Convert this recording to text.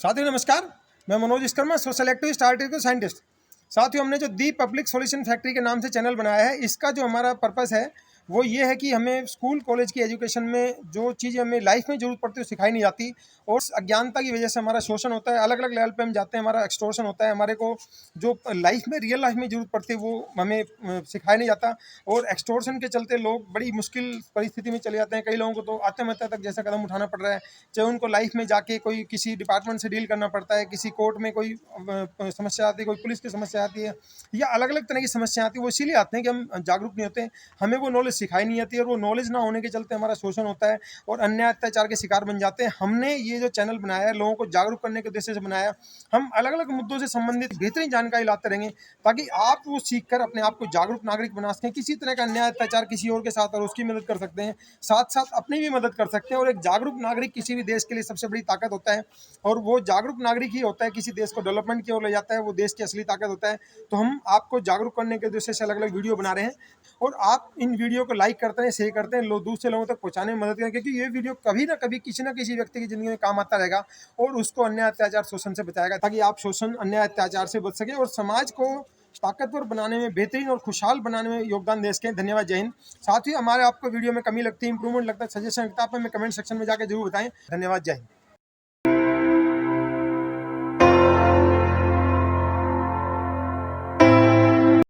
साथियों नमस्कार, मैं Manoj Vishwakarma, social activist, artist, scientist. साथियों, हमने जो दी पब्लिक सॉल्यूशन फैक्ट्री के नाम से चैनल बनाया है, इसका जो हमारा पर्पस है वो ये है कि हमें स्कूल कॉलेज की एजुकेशन में जो चीज़ें हमें लाइफ में ज़रूरत पड़ती है वो सिखाई नहीं जाती, और अज्ञानता की वजह से हमारा शोषण होता है। अलग अलग लेवल पे हम जाते हैं, हमारा एक्सटॉर्शन होता है। हमारे को जो लाइफ में रियल लाइफ में ज़रूरत पड़ती है वो हमें सिखाया नहीं जाता, और एक्सटॉर्शन के चलते लोग बड़ी मुश्किल परिस्थिति में चले जाते हैं। कई लोगों को तो आत्महत्या तक जैसा कदम उठाना पड़ रहा है, चाहे उनको लाइफ में जाके कोई किसी डिपार्टमेंट से डील करना पड़ता है, किसी कोर्ट में कोई समस्या आती है, कोई पुलिस की समस्या आती है, या अलग अलग तरह की समस्या आती है। वो इसीलिए आते हैं कि हम जागरूक नहीं होते, हमें वो नॉलेज सिखाई नहीं जाती, और वो नॉलेज ना होने के चलते हमारा शोषण होता है और अन्याय अत्याचार के शिकार बन जाते हैं। हमने ये जो चैनल बनाया है लोगों को जागरूक करने के उद्देश्य से बनाया। हम अलग अलग मुद्दों से संबंधित बेहतरीन जानकारी लाते रहेंगे, ताकि आप वो सीखकर अपने आप को जागरूक नागरिक बना सकें। किसी तरह का अन्याय अत्याचार किसी और के साथ और उसकी मदद कर सकते हैं, साथ साथ अपनी भी मदद कर सकते हैं। और एक जागरूक नागरिक किसी भी देश के लिए सबसे बड़ी ताकत होता है, और वो जागरूक नागरिक ही होता है किसी देश को डेवलपमेंट की ओर ले जाता है, वो देश की असली ताकत होता है। तो हम आपको जागरूक करने के उद्देश्य से अलग अलग वीडियो बना रहे हैं, और आप इन वीडियो को लाइक करते हैं, शेयर करते हैं, दूसरे लोगों तक पहुंचाने में मदद करें, क्योंकि ये वीडियो कभी ना कभी किसी न किसी व्यक्ति की जिंदगी में काम आता रहेगा, और उसको अन्याय अत्याचार शोषण से बचाएगा, ताकि आप शोषण अन्याय अत्याचार से बच सके और समाज को ताकतवर बनाने में, बेहतरीन और खुशहाल बनाने में योगदान दे सकें। धन्यवाद, जय हिंद। साथ ही हमारे आपको वीडियो में कमी लगती है, इंप्रूवमेंट लगता है, सजेशन लगता है, आप हमें कमेंट सेक्शन में जाकर जरूर बताएं। धन्यवाद, जय हिंद।